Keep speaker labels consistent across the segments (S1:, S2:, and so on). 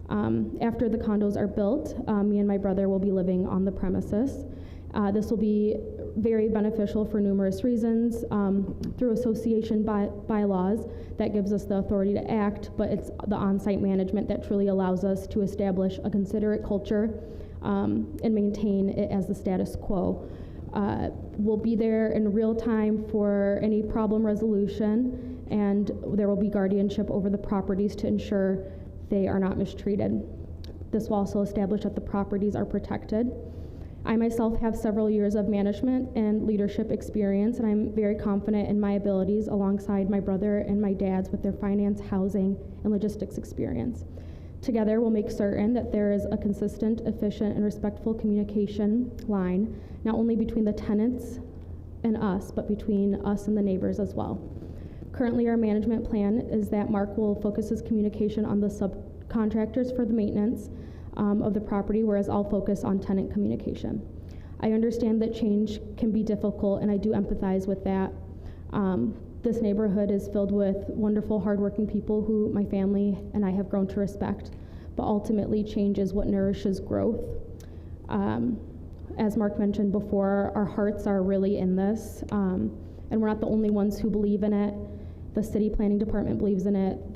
S1: After the condos are built, me and my brother will be living on the premises. This will be very beneficial for numerous reasons. Through association bylaws, that gives us the authority to act, but it's the on-site management that truly allows us to establish a considerate culture and maintain it as the status quo. We'll be there in real time for any problem resolution, and there will be guardianship over the properties to ensure they are not mistreated. This will also establish that the properties are protected. I myself have several years of management and leadership experience, and I'm very confident in my abilities alongside my brother and my dad's with their finance, housing, and logistics experience. Together, we'll make certain that there is a consistent, efficient, and respectful communication line, not only between the tenants and us, but between us and the neighbors as well. Currently, our management plan is that Mark will focus his communication on the subcontractors for the maintenance of the property, whereas I'll focus on tenant communication. I understand that change can be difficult, and I do empathize with that. This neighborhood is filled with wonderful, hardworking people who my family and I have grown to respect, but ultimately change is what nourishes growth. As Mark mentioned before, our hearts are really in this, and we're not the only ones who believe in it. The city planning department believes in it.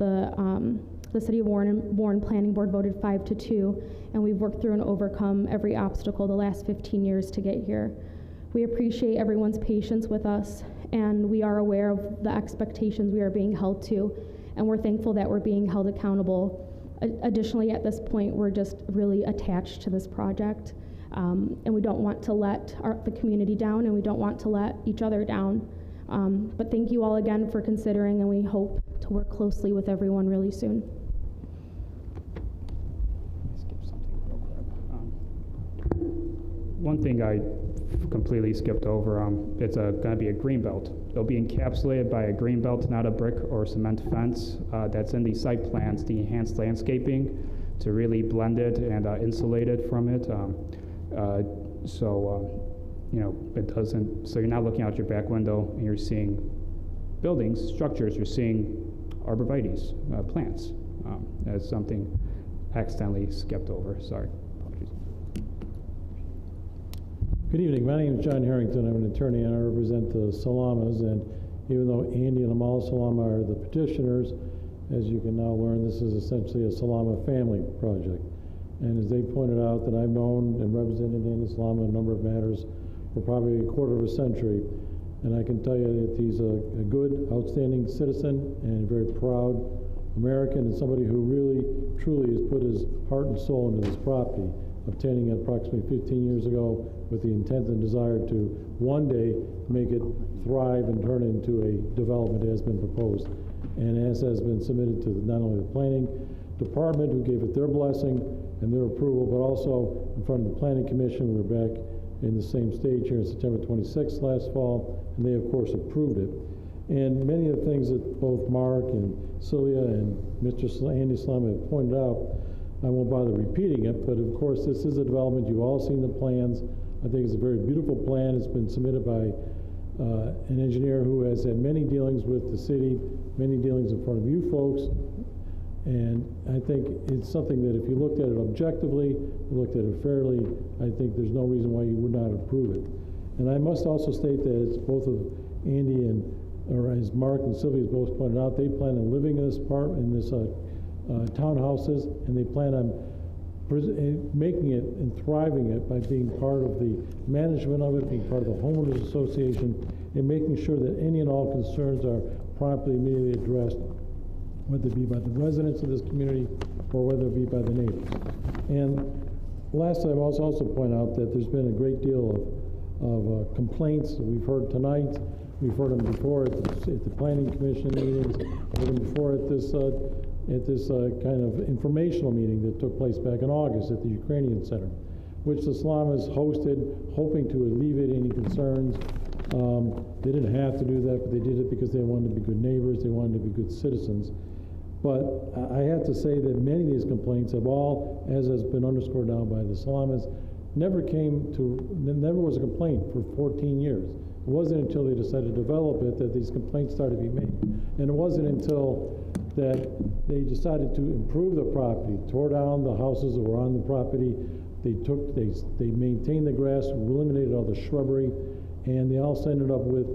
S1: The City of Warren Planning Board voted 5-2, and we've worked through and overcome every obstacle the last 15 years to get here. We appreciate everyone's patience with us, and we are aware of the expectations we are being held to, and we're thankful that we're being held accountable. Additionally, at this point, we're just really attached to this project, and we don't want to let the community down, and we don't want to let each other down. But thank you all again for considering, and we hope to work closely with everyone really soon.
S2: One thing I completely skipped over, it's going to be a green belt. It'll be encapsulated by a green belt, not a brick or cement fence. That's in the site plans, the enhanced landscaping to really blend it and insulate it from it. You know, it doesn't, so you're not looking out your back window and you're seeing buildings, structures, you're seeing arborvitaes, plants. That's something accidentally skipped over, sorry.
S3: Good evening. My name is John Harrington. I'm an attorney, and I represent the Salamas. And even though Andy and Amal Salama are the petitioners, as you can now learn, this is essentially a Salama family project. And as they pointed out, that I've known and represented Andy Salama in a number of matters for probably a quarter of a century. And I can tell you that he's a good, outstanding citizen and a very proud American, and somebody who really, truly has put his heart and soul into this property, obtaining it approximately 15 years ago with the intent and desire to one day make it thrive and turn into a development as has been proposed. And as has been submitted to not only the planning department, who gave it their blessing and their approval, but also in front of the planning commission. We're back in the same stage here on September 26th last fall, and they of course approved it. And many of the things that both Mark and Celia and Mr. Andy Salama have pointed out, I won't bother repeating it, but of course this is a development. You've all seen the plans. I think it's a very beautiful plan. It's been submitted by an engineer who has had many dealings with the city, many dealings in front of you folks. And I think it's something that if you looked at it objectively, looked at it fairly, I think there's no reason why you would not approve it. And I must also state that it's both of Andy and, or as Mark and Sylvia both pointed out, they plan on living in this townhouses, and they plan on making it and thriving it by being part of the management of it, being part of the homeowners association, and making sure that any and all concerns are promptly, immediately addressed, whether it be by the residents of this community or whether it be by the neighbors. And lastly, I must also point out that there's been a great deal of complaints that we've heard tonight. We've heard them before at the planning commission meetings, heard them before at this kind of informational meeting that took place back in August at the Ukrainian Center, which the Salamas hosted, hoping to alleviate any concerns. They didn't have to do that, but they did it because they wanted to be good neighbors, they wanted to be good citizens. But I have to say that many of these complaints have all, as has been underscored now by the Salamas, never was a complaint for 14 years. It wasn't until they decided to develop it that these complaints started to be made. And it wasn't until that they decided to improve the property, tore down the houses that were on the property. They maintained the grass, eliminated all the shrubbery, and they also ended up with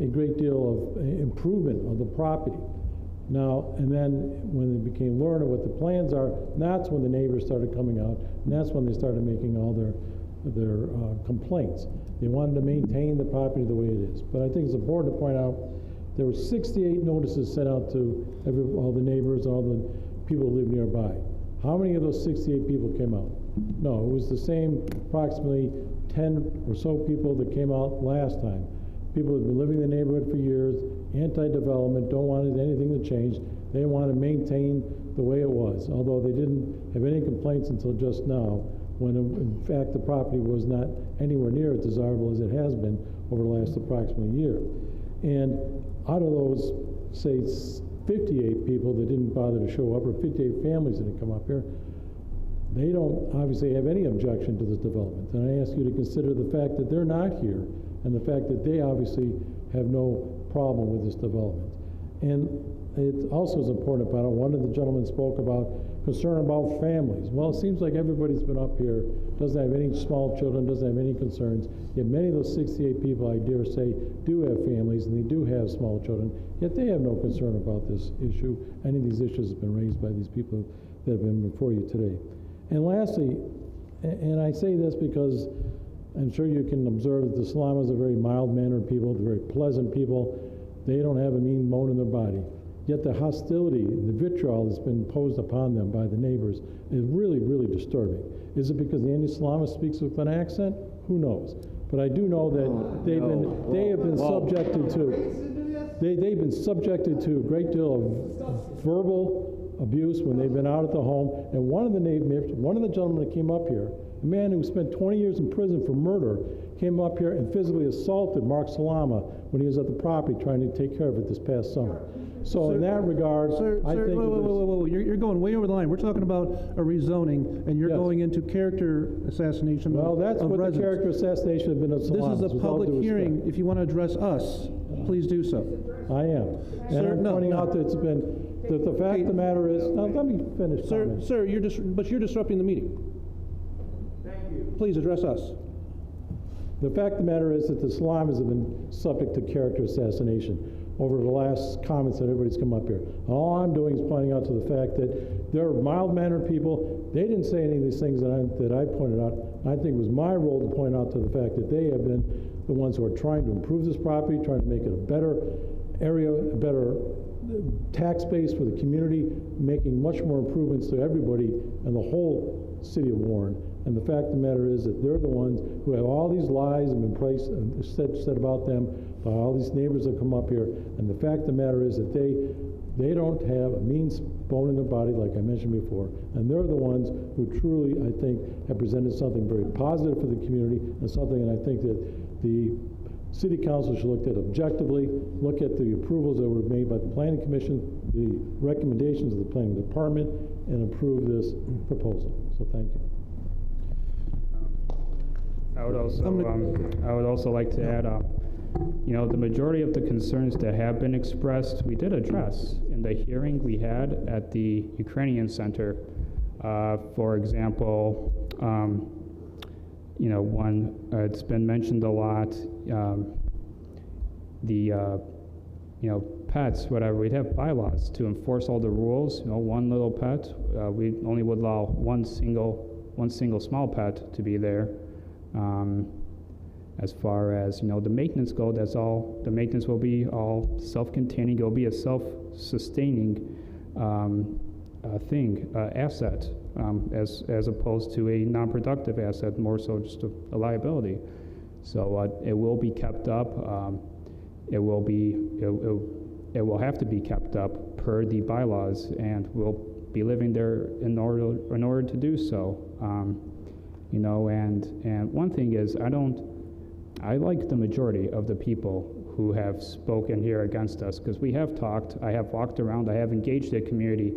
S3: a great deal of improvement of the property. Now, and then when they became learned of what the plans are, that's when the neighbors started coming out, and that's when they started making all their complaints. They wanted to maintain the property the way it is. But I think it's important to point out there were 68 notices sent out to all the neighbors, all the people who live nearby. How many of those 68 people came out? No, it was the same approximately 10 or so people that came out last time. People who have been living in the neighborhood for years, anti-development, don't want anything to change. They want to maintain the way it was, although they didn't have any complaints until just now, when in fact the property was not anywhere near as desirable as it has been over the last approximately year. And out of those, say, 58 people that didn't bother to show up, or 58 families that didn't come up here, they don't obviously have any objection to this development. And I ask you to consider the fact that they're not here, and the fact that they obviously have no problem with this development. And it also is important about it. One of the gentlemen spoke about concern about families. Well, it seems like everybody's been up here, doesn't have any small children, doesn't have any concerns, yet many of those 68 people, I dare say, do have families and they do have small children, yet they have no concern about this issue. Any of these issues have been raised by these people that have been before you today. And lastly, and I say this because I'm sure you can observe that the Salamas are very mild-mannered people, they're very pleasant people. They don't have a mean bone in their body. Yet the hostility, the vitriol that's been imposed upon them by the neighbors is really, really disturbing. Is it because the Andy Salama speaks with an accent? Who knows? But I do know that they've been subjected to a great deal of verbal abuse when they've been out at the home. And one of the gentlemen that came up here, a man who spent 20 years in prison for murder, came up here and physically assaulted Mark Salama when he was at the property trying to take care of it this past summer. So in that regard, I think...
S4: Whoa. You're going way over the line. We're talking about a rezoning, and you're going into character assassination of residents. Well, that's what the character assassination has been at Salamas. This is a public hearing. If you want to address us, please do so.
S3: I am. And I'm pointing out that it's been... that the fact of the matter is... Now, let me finish.
S4: Sir, you're disrupting the meeting. Thank you. Please address us.
S3: The fact of the matter is that the Salamas have been subject to character assassination over the last comments that everybody's come up here. All I'm doing is pointing out to the fact that they're mild-mannered people. They didn't say any of these things that I pointed out. I think it was my role to point out to the fact that they have been the ones who are trying to improve this property, trying to make it a better area, a better tax base for the community, making much more improvements to everybody in the whole city of Warren. And the fact of the matter is that they're the ones who have all these lies and been placed and said about them by all these neighbors that come up here. And the fact of the matter is that they don't have a mean bone in their body, like I mentioned before. And they're the ones who truly, I think, have presented something very positive for the community, and something that I think that the City Council should look at objectively, look at the approvals that were made by the Planning Commission, the recommendations of the Planning Department, and approve this proposal. So thank you.
S2: I would also like to add, the majority of the concerns that have been expressed, we did address in the hearing we had at the Ukrainian Center. For example, one, it's been mentioned a lot, pets, whatever, we'd have bylaws to enforce all the rules. One little pet, we only would allow one single small pet to be there. As far as the maintenance go, that's all. The maintenance will be all self-containing. It will be a self-sustaining asset, as opposed to a non-productive asset, more so just a liability. So it will be kept up. It will have to be kept up per the bylaws, and we'll be living there in order to do so. And one thing is, I like the majority of the people who have spoken here against us, because we have talked, I have walked around, I have engaged the community.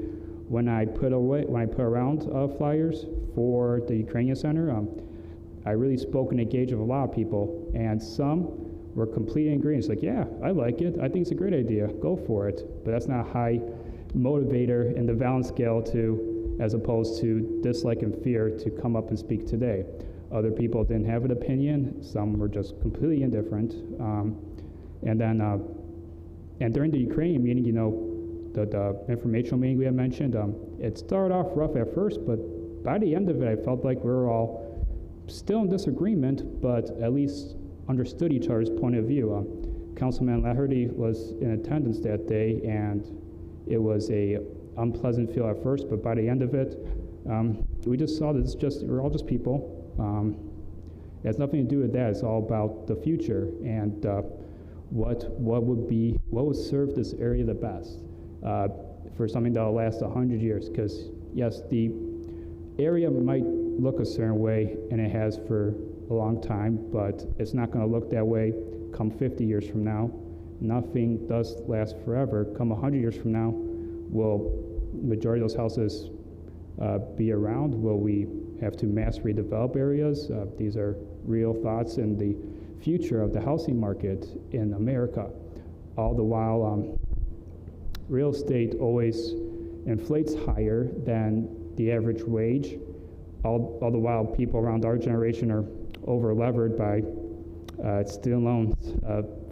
S2: When I put around flyers for the Ukrainian Center, I really spoke and engaged with a lot of people, and some were completely in agreement. It's like, yeah, I like it, I think it's a great idea, go for it. But that's not high motivator in the Valence scale to, as opposed to dislike and fear, to come up and speak today. Other people didn't have an opinion. Some were just completely indifferent. And during the Ukrainian meeting, you know, the informational meeting we had mentioned, it started off rough at first, but by the end of it, I felt like we were all still in disagreement, but at least understood each other's point of view. Councilman Laherty was in attendance that day, and it was a unpleasant feel at first, but by the end of it, we just saw that we're all just people. It has nothing to do with that. It's all about the future and what would serve this area the best for something that will last 100 years. Because yes, the area might look a certain way, and it has for a long time, but it's not going to look that way come 50 years from now. Nothing does last forever. Come 100 years from now, will majority of those houses be around? Will we have to mass redevelop areas? These are real thoughts in the future of the housing market in America. All the while, real estate always inflates higher than the average wage. All the while, people around our generation are over-levered by student loans,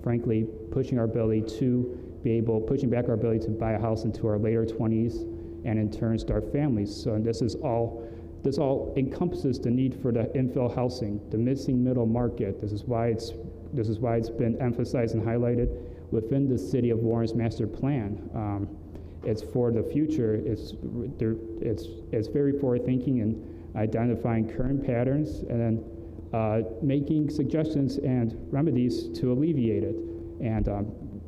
S2: frankly, pushing back our ability to buy a house into our later 20s and in turn start families. So this all encompasses the need for the infill housing, the missing middle market. This is why it's been emphasized and highlighted within the City of Warren's master plan. It's for the future. It's very forward-thinking and identifying current patterns and then making suggestions and remedies to alleviate it. And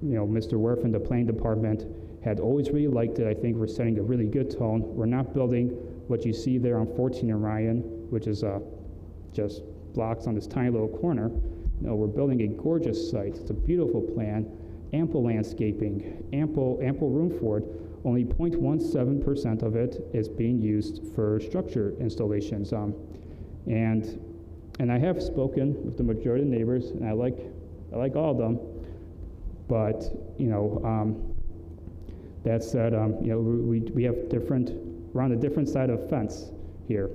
S2: you know, Mr. Werf and the planning department had always really liked it. I think we're setting a really good tone. We're not building what you see there on 14 and Ryan, which is just blocks on this tiny little corner. No, we're building a gorgeous site. It's a beautiful plan, ample landscaping, ample room for it. Only 0.17% of it is being used for structure installations. And I have spoken with the majority of the neighbors, and I like all of them. But you know, that said, you know, we have different. We're on a different side of the fence here,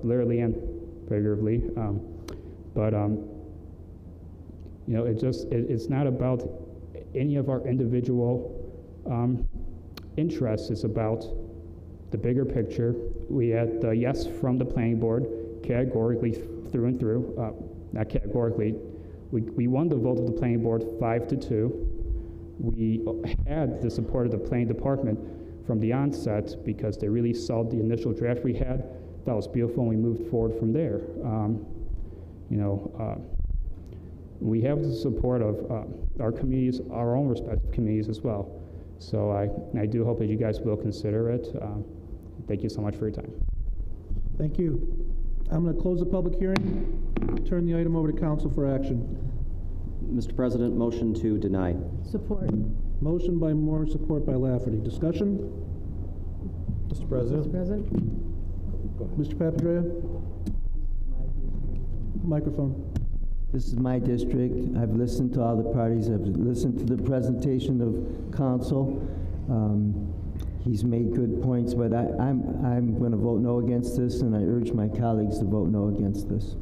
S2: literally and figuratively. You know, it's not about any of our individual interests. It's about the bigger picture. We had the yes from the planning board, categorically through and through. Not categorically. We won the vote of the planning board 5-2. We had the support of the planning department from the onset because they really saw the initial draft we had. That was beautiful, and we moved forward from there. You know, we have the support of our communities, our own respective communities as well. So I do hope that you guys will consider it. Thank you so much for your time.
S4: Thank you. I'm going to close the public hearing, turn the item over to council for action.
S5: Mr. President, motion to deny.
S6: Support.
S4: Motion by Moore, support by Lafferty. Discussion?
S3: Mr. President.
S6: Mr. President.
S4: Mr. Papandrea? Microphone.
S7: This is my district. I've listened to all the parties. I've listened to the presentation of council. He's made good points, but I'm going to vote no against this, and I urge my colleagues to vote no against this.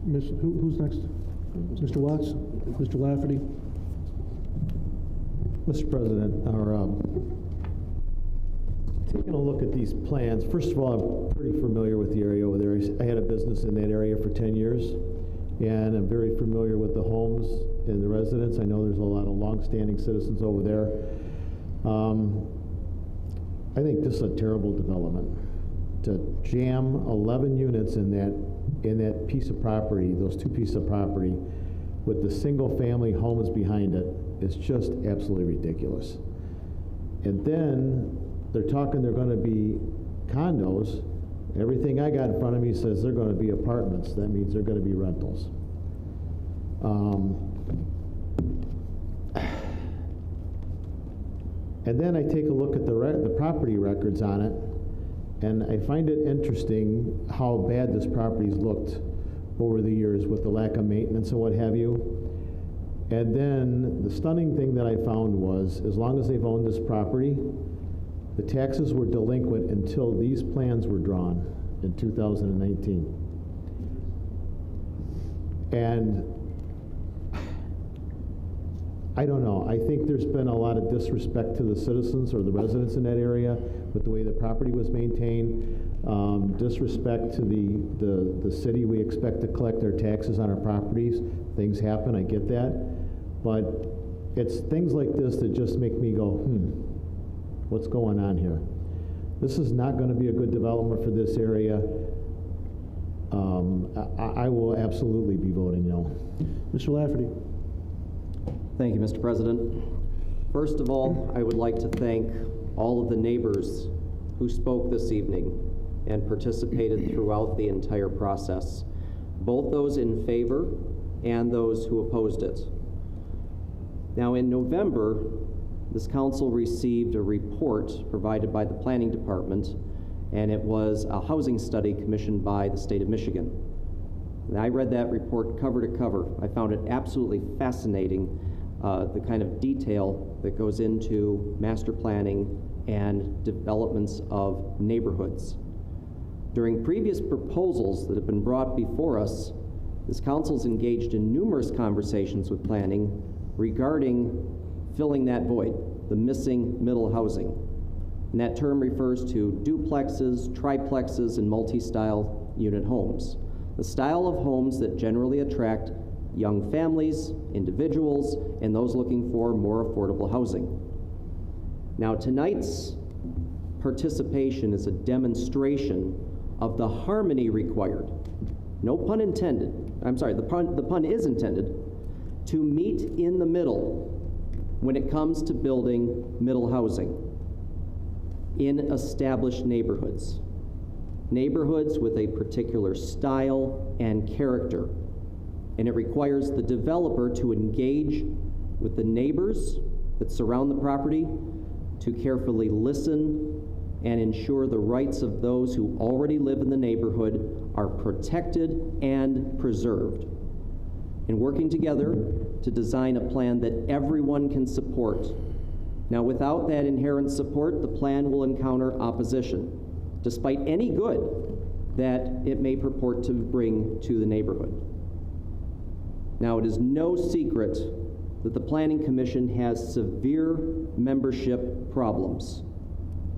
S4: Who's next? Mr. Watts? Mr. Lafferty?
S3: Mr. President, taking a look at these plans, first of all, I'm pretty familiar with the area over there. I had a business in that area for 10 years, and I'm very familiar with the homes and the residents. I know there's a lot of long-standing citizens over there. I think this is a terrible development. To jam 11 units in that piece of property, those two pieces of property, with the single-family homes behind it, is just absolutely ridiculous. And then they're talking they're going to be condos. Everything I got in front of me says they're going to be apartments. That means they're going to be rentals. And then I take a look at the property records on it, and I find it interesting how bad this property's looked over the years with the lack of maintenance and what have you. And then the stunning thing that I found was, as long as they've owned this property,
S6: The taxes were delinquent until these plans were drawn in 2019. And I don't know, I think there's been a lot of disrespect to the citizens or the residents in that area with the way the property was maintained, disrespect to the city. We expect to collect our taxes on our properties. Things happen, I get that. But it's things like this that just make me go, what's going on here? This is not going to be a good development for this area. I will absolutely be voting no.
S4: Mr. Lafferty.
S5: Thank you, Mr. President. First of all, I would like to thank all of the neighbors who spoke this evening and participated throughout the entire process, both those in favor and those who opposed it. Now, in November, this council received a report provided by the Planning Department, and it was a housing study commissioned by the state of Michigan. And I read that report cover to cover. I found it absolutely fascinating, the kind of detail that goes into master planning and developments of neighborhoods. During previous proposals that have been brought before us, this council's engaged in numerous conversations with planning regarding filling that void, the missing middle housing. And that term refers to duplexes, triplexes, and multi-style unit homes. The style of homes that generally attract young families, individuals, and those looking for more affordable housing. Now, tonight's participation is a demonstration of the harmony required, no pun intended, I'm sorry, the pun is intended, to meet in the middle when it comes to building middle housing in established neighborhoods. Neighborhoods with a particular style and character. And it requires the developer to engage with the neighbors that surround the property, to carefully listen and ensure the rights of those who already live in the neighborhood are protected and preserved. And working together to design a plan that everyone can support. Now, without that inherent support, the plan will encounter opposition, despite any good that it may purport to bring to the neighborhood. Now, it is no secret that the Planning Commission has severe membership problems,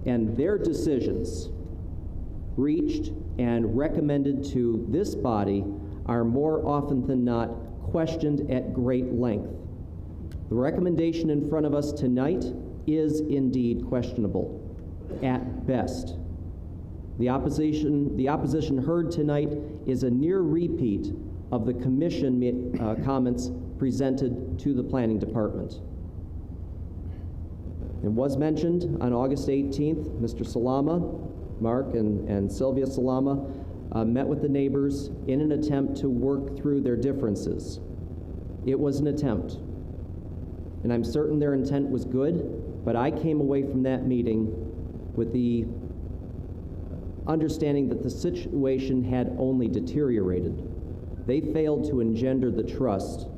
S5: and their decisions reached and recommended to this body are more often than not questioned at great length. The recommendation in front of us tonight is indeed questionable, at best. The opposition heard tonight is a near repeat of the commission comments presented to the Planning Department. It was mentioned on August 18th, Mr. Salama, Mark and Sylvia Salama met with the neighbors in an attempt to work through their differences. It was an attempt, and I'm certain their intent was good, but I came away from that meeting with the understanding that the situation had only deteriorated. They failed to engender the trust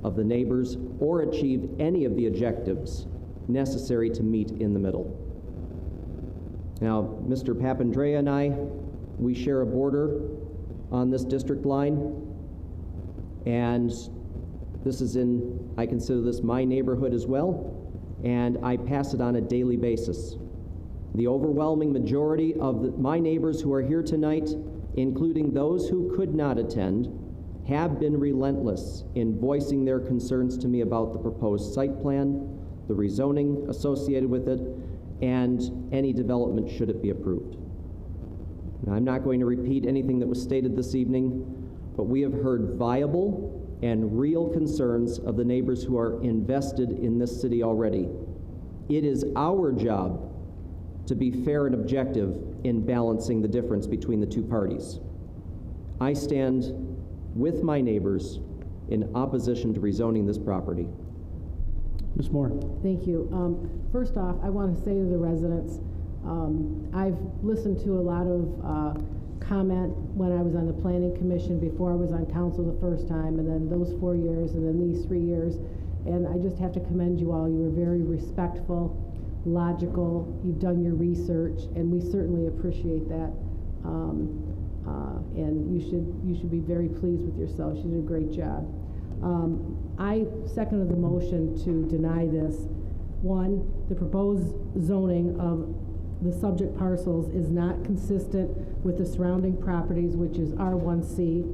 S5: of the neighbors or achieve any of the objectives necessary to meet in the middle. Now, Mr. Papandrea and I, we share a border on this district line, and this is I consider this my neighborhood as well, and I pass it on a daily basis. The overwhelming majority of my neighbors who are here tonight, including those who could not attend, have been relentless in voicing their concerns to me about the proposed site plan, the rezoning associated with it, and any development should it be approved. Now, I'm not going to repeat anything that was stated this evening, but we have heard viable and real concerns of the neighbors who are invested in this city already. It is our job to be fair and objective in balancing the difference between the two parties. I stand with my neighbors in opposition to rezoning this property.
S4: Ms. Moore.
S8: Thank you. First off, I want to say to the residents, I've listened to a lot of comment when I was on the Planning Commission, before I was on council the first time, and then those 4 years, and then these 3 years. And I just have to commend you all. You were very respectful. logical. You've done your research, and we certainly appreciate that. And you should be very pleased with yourself. You did a great job. I seconded the motion to deny this. One, the proposed zoning of the subject parcels is not consistent with the surrounding properties, which is R1C.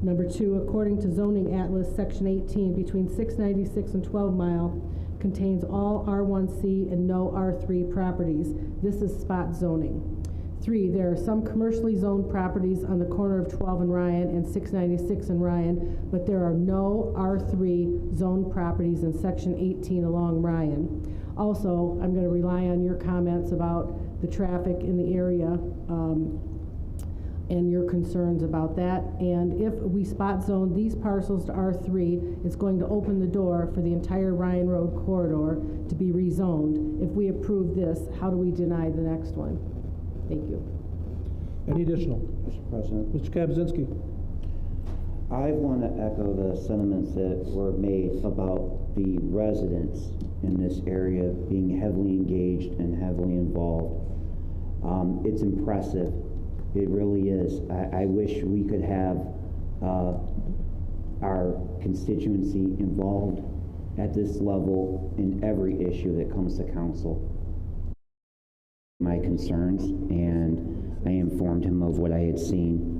S8: Number two, according to Zoning Atlas, Section 18, between 696 and 12 Mile contains all R1C and no R3 properties. This is spot zoning. Three, there are some commercially zoned properties on the corner of 12 and Ryan and 696 and Ryan, but there are no R3 zoned properties in Section 18 along Ryan. Also, I'm going to rely on your comments about the traffic in the area and your concerns about that. And if we spot zone these parcels to R3, it's going to open the door for the entire Ryan Road corridor to be rezoned. If we approve this, how do we deny the next one? Thank you.
S4: Any additional?
S9: Mr. President.
S4: Mr. Kabczynski.
S9: I want to echo the sentiments that were made about the residents in this area being heavily engaged and heavily involved. It's impressive. It really is. I wish we could have our constituency involved at this level in every issue that comes to council. My concerns, and I informed him of what I had seen.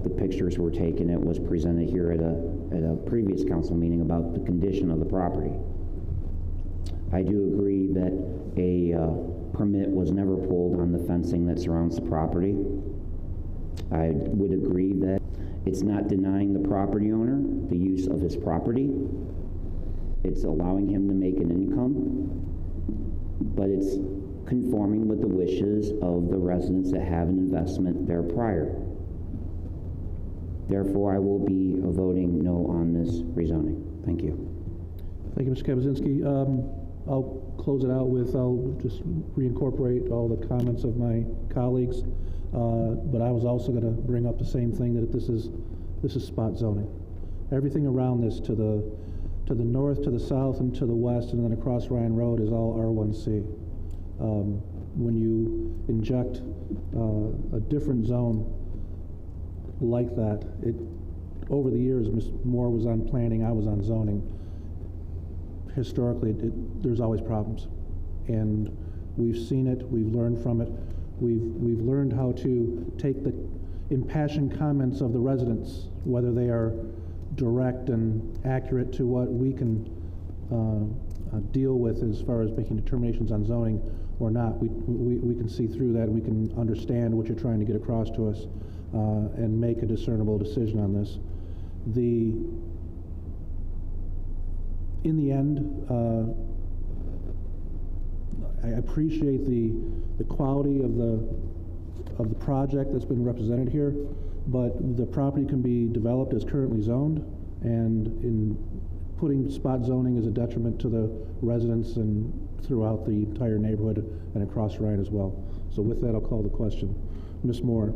S9: The pictures were taken. It was presented here at a previous council meeting about the condition of the property. I do agree that a permit was never pulled on the fencing that surrounds the property. I would agree that it's not denying the property owner the use of his property. It's allowing him to make an income, but it's conforming with the wishes of the residents that have an investment there prior. Therefore, I will be voting no on this rezoning. Thank you.
S4: Thank you, Mr. Kabczynski. I'll close it out with, I'll just reincorporate all the comments of my colleagues, but I was also going to bring up the same thing, that this is spot zoning. Everything around this to the north, to the south, and to the west, and then across Ryan Road is all R1C. When you inject a different zone like that, over the years, Ms. Moore was on planning, I was on zoning. Historically, there's always problems, and we've seen it. We've learned from it. We've learned how to take the impassioned comments of the residents, whether they are direct and accurate to what we can deal with as far as making determinations on zoning or not. We can see through that. We can understand what you're trying to get across to us and make a discernible decision on this. In the end, I appreciate the quality of the project that's been represented here, but the property can be developed as currently zoned, and in putting spot zoning is a detriment to the residents and throughout the entire neighborhood and across Ryan as well. So with that, I'll call the question. Ms. Moore?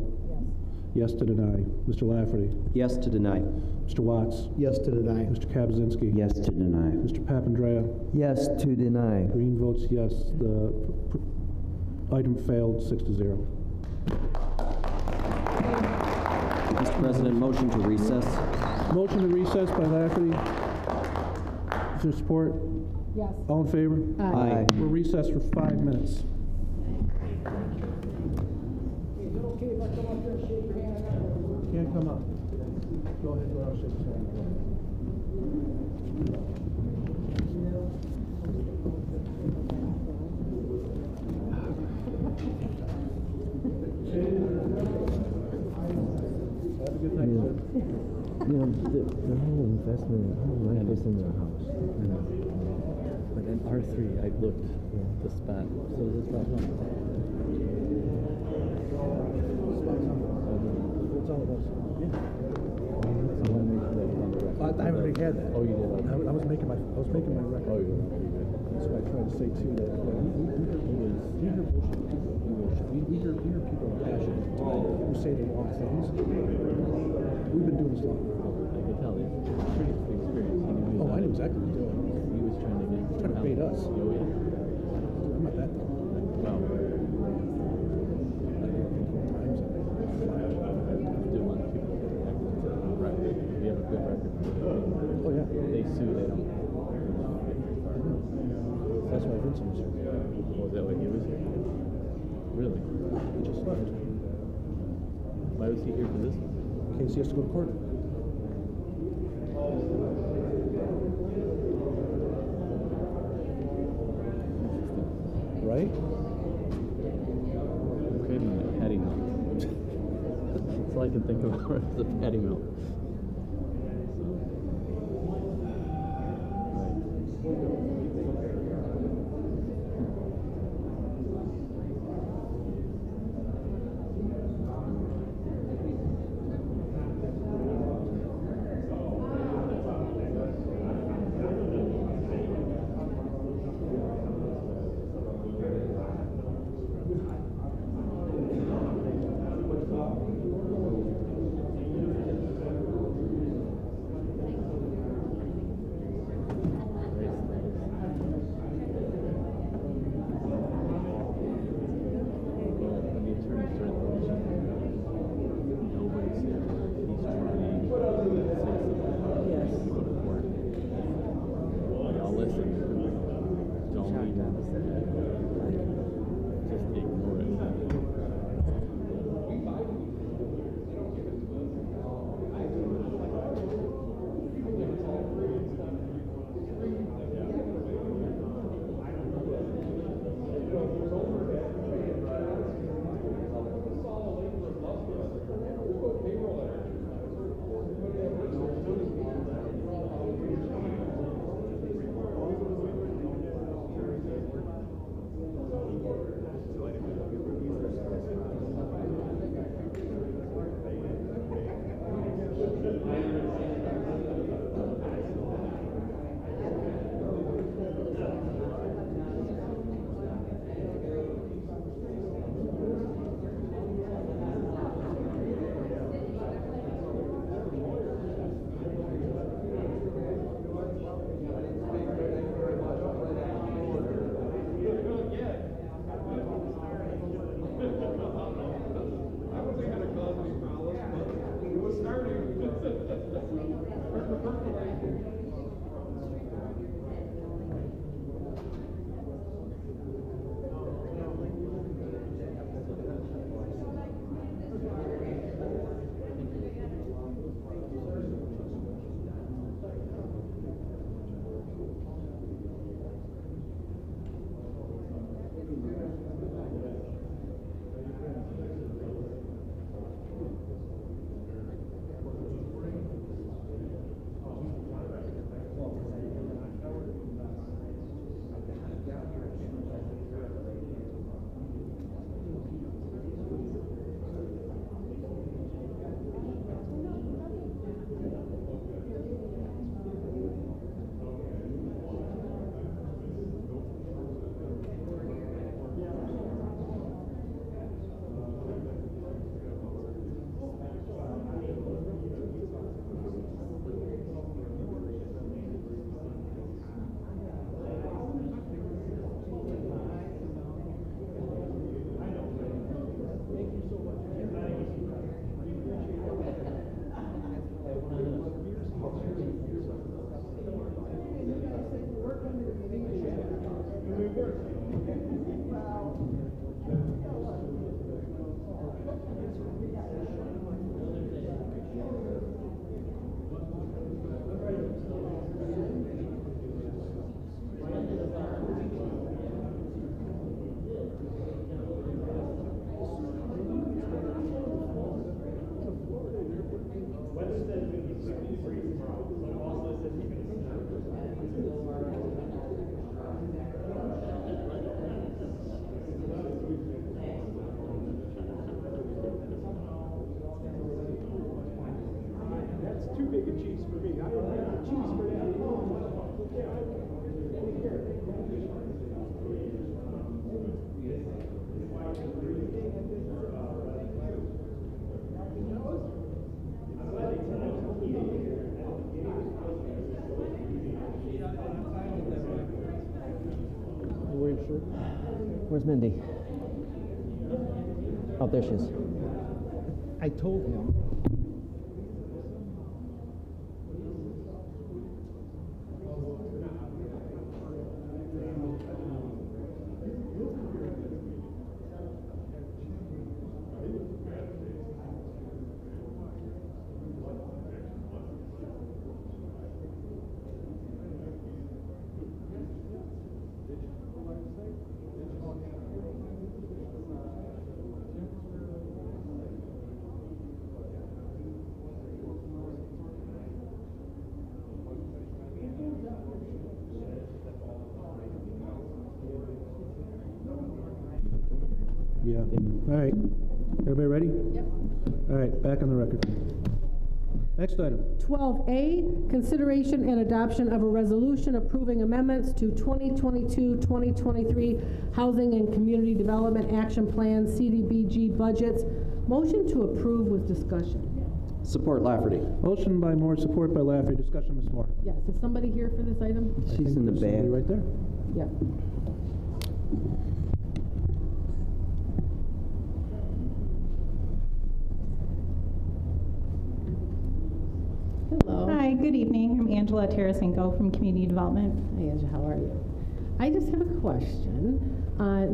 S4: Yes. Yes to deny. Mr. Lafferty?
S5: Yes to deny.
S4: Mr. Watts?
S6: Yes to deny.
S4: Mr. Kabczynski?
S9: Yes to deny.
S4: Mr. Papandrea?
S7: Yes to deny.
S4: Green votes yes. The item failed 6-0.
S5: Mr. President, motion to recess.
S4: Motion to recess by Lafferty. Is there support?
S8: Yes.
S4: All in favor?
S5: Aye.
S4: We're recessed for 5 minutes. Can't come up. Go ahead, go out, shake his hand. Have a good night, sir.
S7: You know, the whole investment, the whole life is in their house. You know.
S10: But in R3, I looked the spot. So is this spot one?
S4: It's all of us. Yeah.
S10: I want to make sure that it's on the record.
S4: I already had that.
S10: Oh, you did? Okay.
S4: I was making my record.
S10: Oh, you did?
S4: That's why I tried to say too that we hear bullshit. We hear people are passionate who say the wrong things. We've been doing this long.
S10: I could tell. It's pretty experience.
S4: Oh, I knew exactly what he was doing.
S10: He was trying to get
S4: Trying to bait us.
S10: Oh, yeah.
S4: Swenson's here.
S10: Was that when he was here? Really?
S4: He just left.
S10: Why was he here for this one?
S4: In case he has to go to court. Right?
S10: I'm craving a patty melt. That's all I can think about is a patty melt.
S11: Where's Mindy? Oh, there she is.
S4: I told him. All right. Everybody ready? Yep. All right, back on the record. Next item.
S8: 12A, consideration and adoption of a resolution approving amendments to 2022-2023 Housing and Community Development Action Plan CDBG budgets. Motion to approve with discussion.
S5: Support Lafferty.
S4: Motion by Moore, support by Lafferty. Discussion, Ms. Moore.
S8: Yes, is somebody here for this item?
S7: She's in the
S4: Somebody
S7: back.
S4: right there.
S8: Yep. Hello.
S12: Hi, good evening. I'm Angela Tarasenko from Community Development.
S8: Hi, Angela, how are you? I just have a question.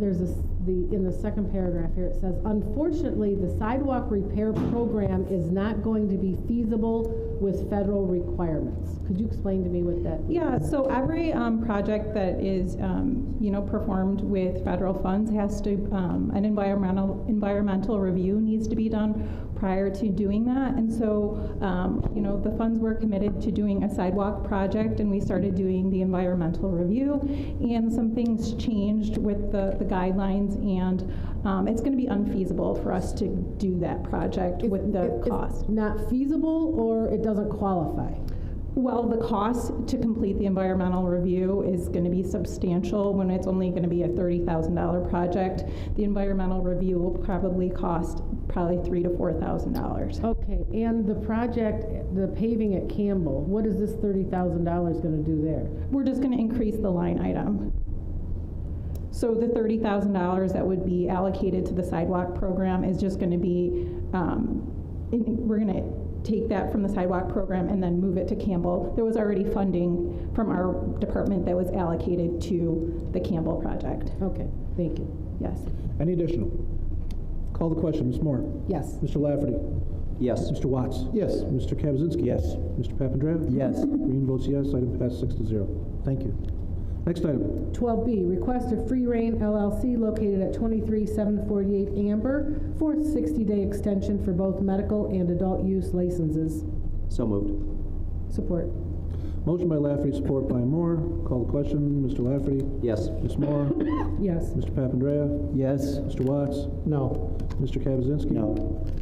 S8: There's in the second paragraph here, it says, unfortunately, the sidewalk repair program is not going to be feasible with federal requirements. Could you explain to me what that means?
S12: Yeah, so every project that is, performed with federal funds has to, an environmental review needs to be done prior to doing that. And so, the funds were committed to doing a sidewalk project, and we started doing the environmental review, and some things changed with the guidelines, and it's going to be unfeasible for us to do that project with the cost.
S8: It's not feasible, or it doesn't qualify?
S12: Well, the cost to complete the environmental review is going to be substantial when it's only going to be a $30,000 project. The environmental review will probably cost $3,000 to $4,000.
S8: Okay, and the project, the paving at Campbell, what is this $30,000 going to do there?
S12: We're just going to increase the line item. So the $30,000 that would be allocated to the sidewalk program is just going to be, we're going to take that from the sidewalk program and then move it to Campbell. There was already funding from our department that was allocated to the Campbell project.
S8: Okay, thank you.
S12: Yes.
S4: Any additional? Call the question. Ms. Moore?
S8: Yes.
S4: Mr. Lafferty?
S5: Yes.
S4: Mr. Watts?
S6: Yes.
S4: Mr. Kaczynski?
S10: Yes.
S4: Mr. Papandreou?
S7: Yes.
S4: Green votes yes. Item passed 6-0. Thank you. Next item.
S8: 12B, request of Free Reign LLC located at 23748 Amber for a 60-day extension for both medical and adult use licenses.
S5: So moved.
S8: Support.
S4: Motion by Lafferty, support by Moore. Call the question. Mr. Lafferty?
S5: Yes.
S4: Ms. Moore?
S8: Yes.
S4: Mr. Papandreou?
S7: Yes.
S4: Mr. Watts?
S6: No.
S4: Mr. Kaczynski?
S10: No.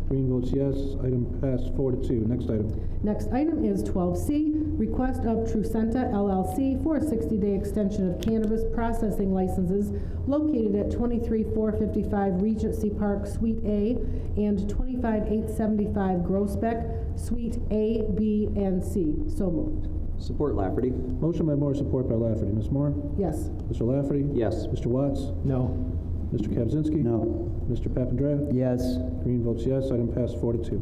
S4: Green votes yes. Item passed 4-2. Next item.
S8: Next item is 12C, request of Trucenta LLC for a 60-day extension of cannabis processing licenses located at 23455 Regency Park, Suite A, and 25875 Groesbeck, Suite A, B, and C. So moved.
S5: Support Lafferty.
S4: Motion by Moore, support by Lafferty. Ms. Moore?
S8: Yes.
S4: Mr. Lafferty?
S5: Yes.
S4: Mr. Watts?
S6: No.
S4: Mr. Kaczynski?
S10: No.
S4: Mr. Papandreou?
S7: Yes.
S4: Green votes yes. Item passed 4-2.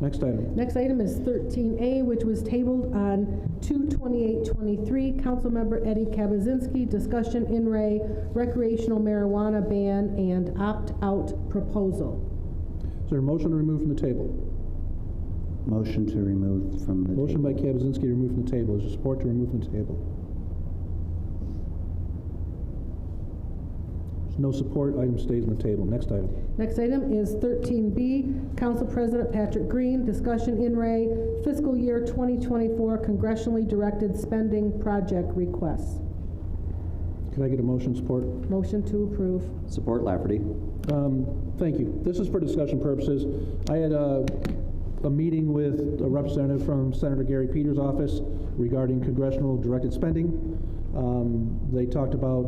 S4: Next item.
S8: Next item is 13A, which was tabled on 2/28/23. Councilmember Eddie Kaczynski, discussion in Ray, recreational marijuana ban and opt-out proposal.
S4: Is there a motion to remove from the table?
S10: Motion to remove from the
S4: Motion by Kaczynski to remove from the table. Is there support to remove from the table? There's no support. Item stays on the table. Next item.
S8: Next item is 13B, Council President Patrick Green, discussion in Ray, fiscal year 2024 congressionally directed spending project requests.
S4: Can I get a motion support?
S8: Motion to approve.
S5: Support Lafferty.
S4: Thank you. This is for discussion purposes. I had a meeting with a representative from Senator Gary Peters' office regarding congressional directed spending. They talked about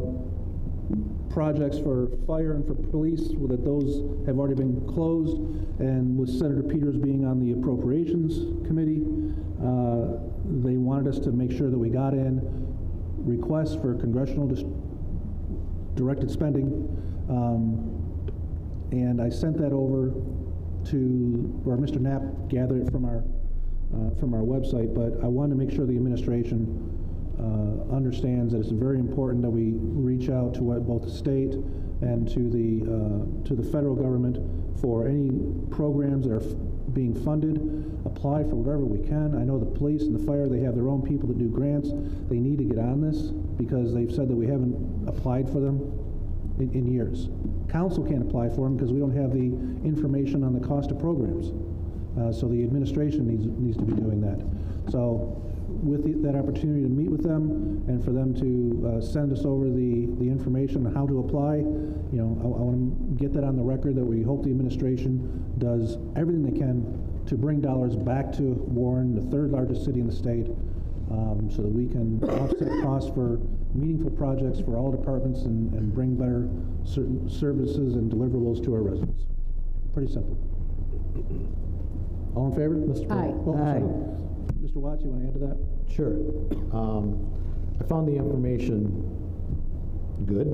S4: projects for fire and for police, that those have already been closed, and with Senator Peters being on the Appropriations Committee, they wanted us to make sure that we got in requests for congressional directed spending, and I sent that over to, or Mr. Knapp gathered it from our website, but I wanted to make sure the administration understands that it's very important that we reach out to both the state and to the federal government for any programs that are being funded. Apply for whatever we can. I know the police and the fire, they have their own people that do grants. They need to get on this because they've said that we haven't applied for them in years. Council can't apply for them because we don't have the information on the cost of programs. So the administration needs to be doing that. So with that opportunity to meet with them and for them to send us over the information on how to apply. You know, I want to get that on the record that we hope the administration does everything they can to bring dollars back to Warren, the third largest city in the state, so that we can offset costs for meaningful projects for all departments and bring better certain services and deliverables to our residents. Pretty simple. All in favor?
S6: Mr.
S8: Aye.
S6: President.
S7: Aye.
S4: Mr. Watts, you want to add to that?
S6: Sure. I found the information good,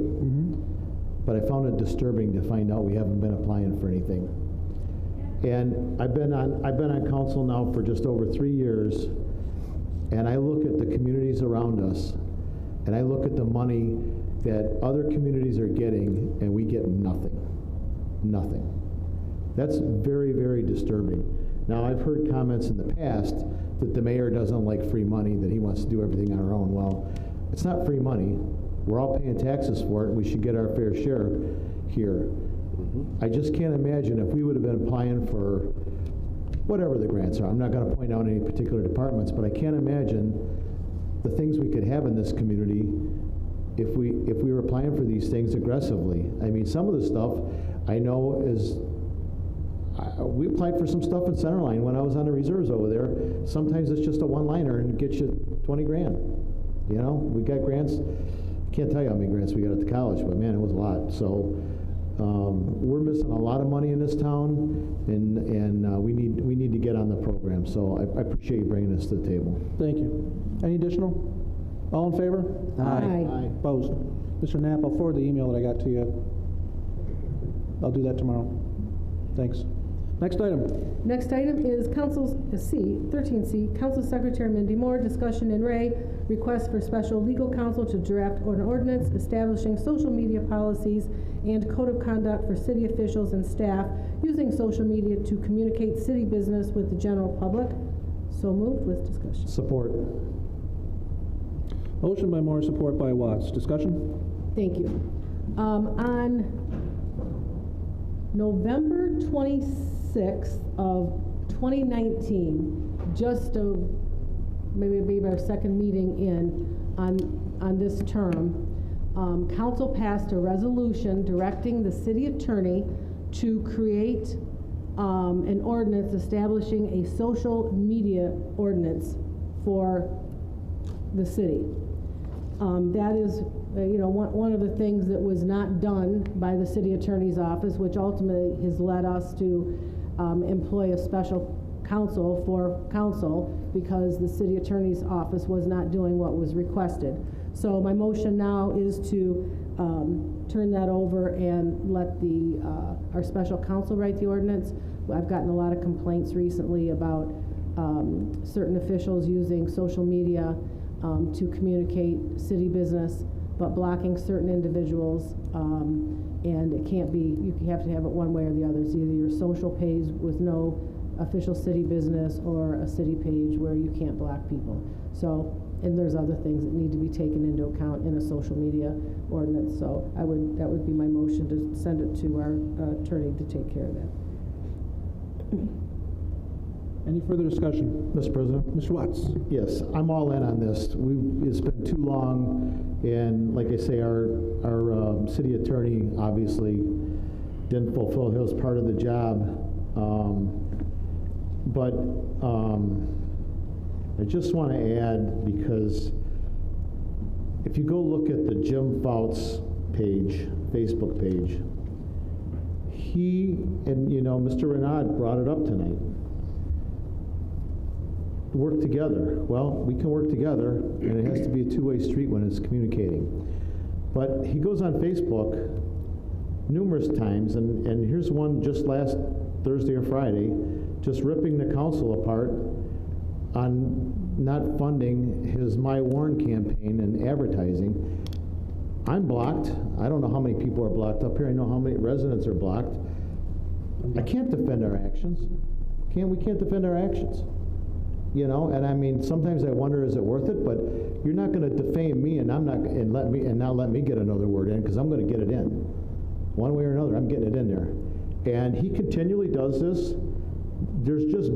S6: but I found it disturbing to find out we haven't been applying for anything. And I've been on council now for just over 3 years, and I look at the communities around us, and I look at the money that other communities are getting, and we get nothing. Nothing. That's very, very disturbing. Now, I've heard comments in the past that the mayor doesn't like free money, that he wants to do everything on our own. Well, it's not free money. We're all paying taxes for it. We should get our fair share here. I just can't imagine if we would have been applying for whatever the grants are. I'm not going to point out any particular departments, but I can't imagine the things we could have in this community if we were applying for these things aggressively. I mean, some of the stuff I know is, we applied for some stuff in Centerline when I was on the reserves over there. Sometimes it's just a one-liner and it gets you 20 grand. You know, we got grants. Can't tell you how many grants we got at the college, but man, it was a lot. So we're missing a lot of money in this town, and we need to get on the program. So I appreciate you bringing this to the table.
S4: Thank you. Any additional? All in favor?
S8: Aye.
S4: Opposed? Mr. Knapp, I'll forward the email that I got to you. I'll do that tomorrow. Thanks. Next item.
S8: Next item is Council's 13C, Council Secretary Mindy Moore, discussion in Ray, request for special legal counsel to draft an ordinance establishing social media policies and code of conduct for city officials and staff using social media to communicate city business with the general public. So moved with discussion.
S6: Support.
S4: Motion by Moore, support by Watts. Discussion?
S8: Thank you. On November 26th of 2019, just maybe our second meeting on this term, council passed a resolution directing the city attorney to create an ordinance establishing a social media ordinance for the city. That is, one of the things that was not done by the city attorney's office, which ultimately has led us to employ a special counsel for council because the city attorney's office was not doing what was requested. So my motion now is to turn that over and let our special counsel write the ordinance. I've gotten a lot of complaints recently about certain officials using social media to communicate city business, but blocking certain individuals, and it can't be, you have to have it one way or the other. It's either your social page with no official city business or a city page where you can't block people. So, and there's other things that need to be taken into account in a social media ordinance. So that would be my motion to send it to our attorney to take care of that.
S4: Any further discussion?
S6: Mr. President?
S4: Mr. Watts?
S6: Yes, I'm all in on this. It's been too long, and like I say, our city attorney obviously didn't fulfill his part of the job. But I just want to add, because if you go look at the Jim Fouts page, Facebook page, he and Mr. Renaud brought it up tonight. Work together. Well, we can work together, and it has to be a two-way street when it's communicating. But he goes on Facebook numerous times, and here's one just last Thursday or Friday, just ripping the council apart on not funding his My Warren campaign and advertising. I'm blocked. I don't know how many people are blocked up here. I know how many residents are blocked. I can't defend our actions. We can't defend our actions. And I mean, sometimes I wonder, is it worth it? But you're not going to defame me, and not let me get another word in, because I'm going to get it in, one way or another. I'm getting it in there, and he continually does this. There's just,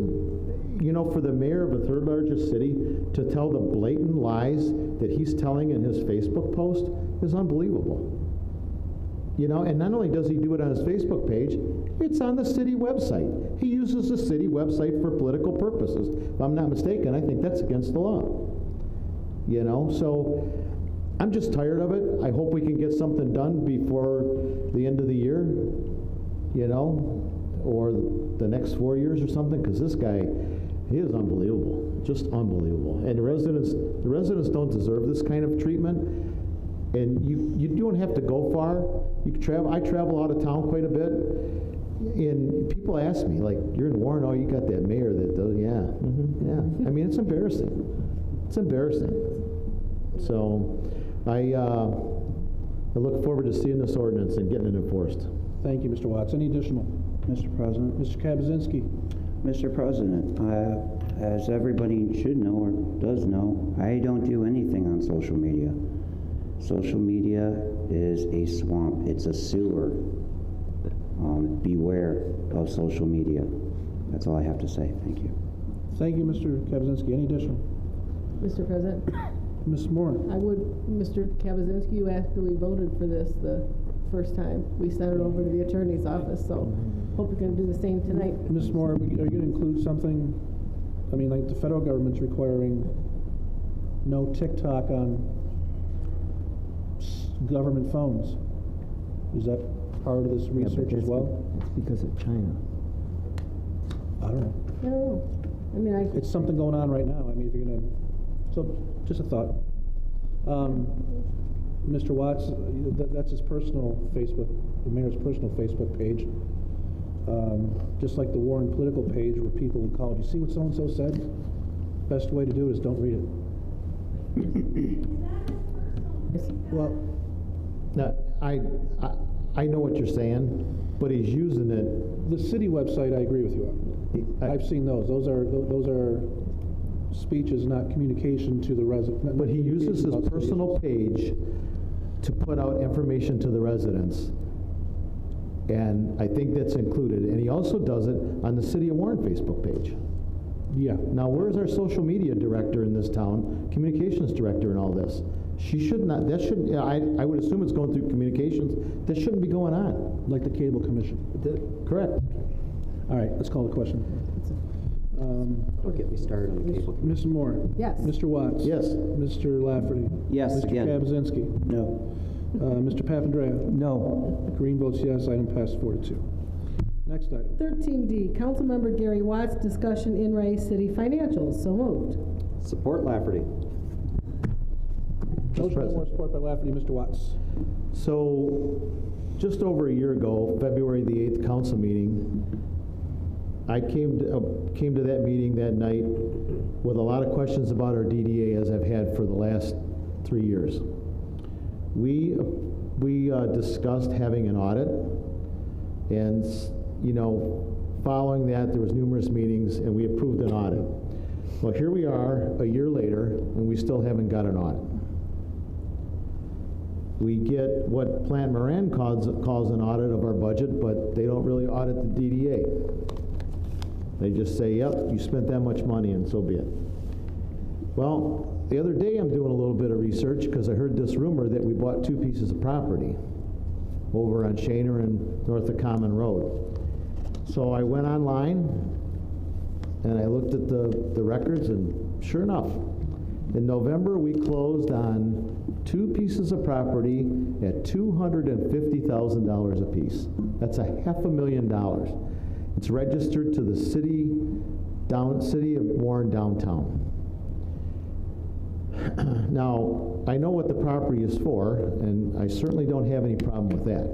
S6: you know, for the mayor of a third largest city to tell the blatant lies that he's telling in his Facebook post is unbelievable. You know, and not only does he do it on his Facebook page, it's on the city website. He uses the city website for political purposes. If I'm not mistaken, I think that's against the law. You know, so I'm just tired of it. I hope we can get something done before the end of the year, you know, or the next 4 years or something, because this guy, he is unbelievable, just unbelievable. And the residents don't deserve this kind of treatment. And you don't have to go far. You can travel. I travel out of town quite a bit, and people ask me, like, "You're in Warren? Oh, you got that mayor that does?" Yeah, yeah. I mean, it's embarrassing. It's embarrassing. So, I look forward to seeing this ordinance and getting it enforced.
S4: Thank you, Mr. Watts. Any additional?
S9: Mr. President.
S4: Mr. Kabazinski.
S9: Mr. President, as everybody should know or does know, I don't do anything on social media. Social media is a swamp. It's a sewer. Beware of social media. That's all I have to say. Thank you.
S4: Thank you, Mr. Kabazinski. Any additional?
S8: Mr. President,
S4: Ms. Moore.
S8: Mr. Kabazinski, you actually voted for this the first time. We sent it over to the attorney's office, so hope you're going to do the same tonight.
S4: Ms. Moore, are you going to include something? I mean, like the federal government's requiring no TikTok on government phones. Is that part of this research as well?
S7: It's because of China.
S4: I don't know.
S8: I don't know. I mean,
S4: It's something going on right now. I mean, if you're going to, so just a thought. Mr. Watts, that's his personal Facebook, the mayor's personal Facebook page. Just like the Warren political page where people will call, "Do you see what so-and-so said?" Best way to do it is don't read it. Well,
S6: now, I know what you're saying, but he's using it.
S4: The city website, I agree with you on. I've seen those. Those are speeches, not communication to the resident.
S6: But he uses his personal page to put out information to the residents. And I think that's included. And he also does it on the City of Warren Facebook page.
S4: Yeah.
S6: Now, where's our social media director in this town, communications director and all this? She should not, that shouldn't, I would assume it's going through communications. That shouldn't be going on.
S4: Like the cable commission.
S6: Correct.
S4: All right, let's call the question.
S5: Don't get me started on the cable.
S4: Ms. Moore?
S8: Yes.
S4: Mr. Watts?
S6: Yes.
S4: Mr. Lafferty?
S5: Yes,
S4: Mr.
S5: again.
S4: Kabazinski?
S9: No.
S4: Mr. Papandreou?
S7: No.
S4: Green votes yes. Item passed 4-2. Next item.
S8: 13D, Councilmember Gary Watts, discussion in Ray City financials. So moved.
S5: Support Lafferty.
S4: Motion for support by Lafferty. Mr. Watts.
S6: So, just over a year ago, February the 8th council meeting, I came to that meeting that night with a lot of questions about our DDA, as I've had for the last 3 years. We discussed having an audit, and following that, there was numerous meetings, and we approved an audit. Well, here we are a year later, and we still haven't got an audit. We get what Plant Moran calls an audit of our budget, but they don't really audit the DDA. They just say, "Yep, you spent that much money," and so be it. Well, the other day I'm doing a little bit of research because I heard this rumor that we bought 2 pieces of property over on Shaner and north of Common Road. So I went online and I looked at the records, and sure enough, in November we closed on 2 pieces of property at $250,000 apiece. That's $500,000. It's registered to the city of Warren downtown. Now, I know what the property is for, and I certainly don't have any problem with that,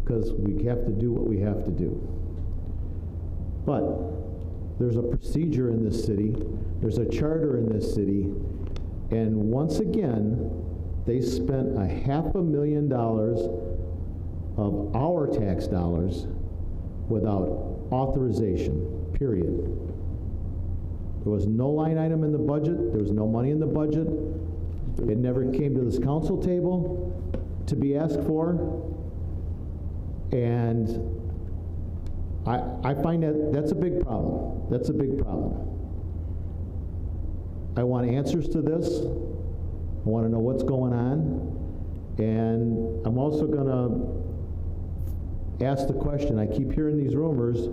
S6: because we have to do what we have to do. But there's a procedure in this city, there's a charter in this city, and once again, they spent $500,000 of our tax dollars without authorization, period. There was no line item in the budget. There was no money in the budget. It never came to this council table to be asked for. And I find that's a big problem. That's a big problem. I want answers to this. I want to know what's going on. And I'm also going to ask the question, I keep hearing these rumors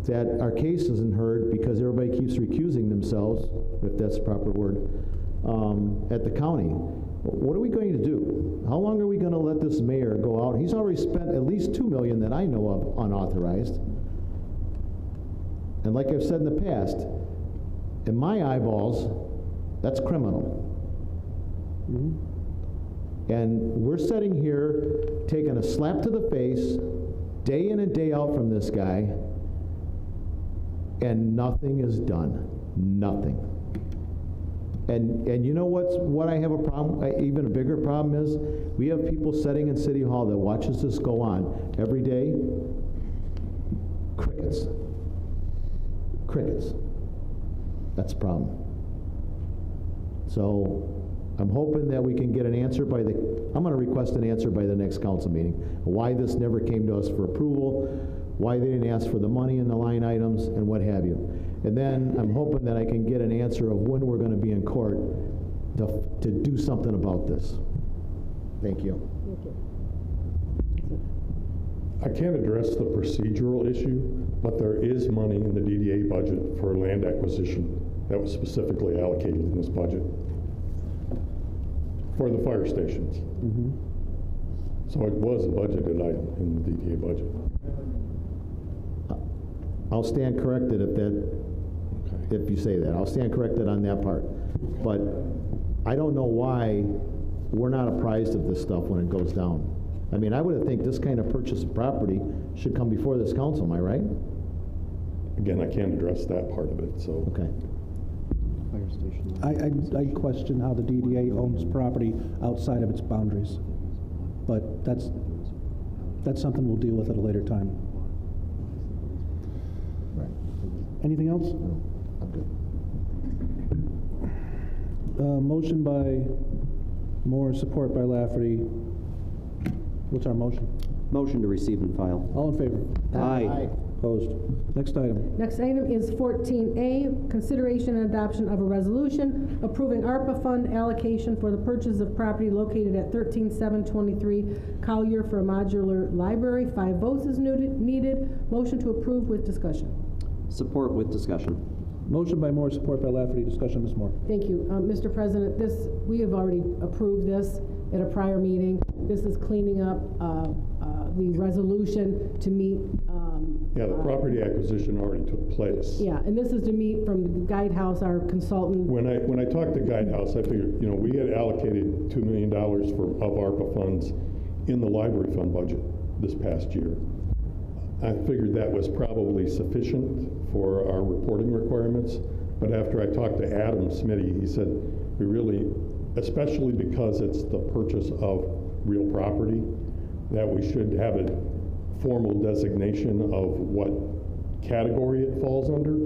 S6: that our case isn't heard because everybody keeps recusing themselves, if that's the proper word, at the county. What are we going to do? How long are we going to let this mayor go out? He's already spent at least $2 million that I know of unauthorized. And like I've said in the past, in my eyeballs, that's criminal. And we're sitting here taking a slap to the face day in and day out from this guy, and nothing is done. Nothing. And you know what I have a problem, even a bigger problem is, we have people sitting in City Hall that watches this go on every day. Crickets. Crickets. That's a problem. So I'm hoping that we can get an answer I'm going to request an answer by the next council meeting. Why this never came to us for approval, why they didn't ask for the money in the line items, and what have you. And then I'm hoping that I can get an answer of when we're going to be in court to do something about this. Thank you.
S13: I can't address the procedural issue, but there is money in the DDA budget for land acquisition that was specifically allocated in this budget for the fire stations. So it was a budgeted item in the DDA budget.
S6: I'll stand corrected if you say that. I'll stand corrected on that part. But I don't know why we're not apprised of this stuff when it goes down. I mean, I would think this kind of purchase of property should come before this council, am I right?
S13: Again, I can't address that part of it, so.
S6: Okay.
S4: I question how the DDA owns property outside of its boundaries, but that's something we'll deal with at a later time.
S6: Right.
S4: Anything else?
S6: No, I'm good.
S4: Motion by Moore, support by Lafferty. What's our motion?
S5: Motion to receive and file.
S4: All in favor?
S5: Aye.
S4: Opposed? Next item.
S8: Next item is 14A, consideration and adoption of a resolution approving ARPA fund allocation for the purchase of property located at 13723 Collier for a modular library. 5 votes is needed. Motion to approve with discussion.
S5: Support with discussion.
S4: Motion by Moore, support by Lafferty. Discussion, Ms. Moore.
S8: Thank you. Mr. President, we have already approved this at a prior meeting. This is cleaning up the resolution to meet.
S13: Yeah, the property acquisition already took place.
S8: Yeah, and this is to meet from the Guidehouse, our consultant.
S13: When I talked to Guidehouse, I figured, we had allocated $2 million of ARPA funds in the library fund budget this past year. I figured that was probably sufficient for our reporting requirements, but after I talked to Adam Smitty, he said, we really, especially because it's the purchase of real property, that we should have a formal designation of what category it falls under.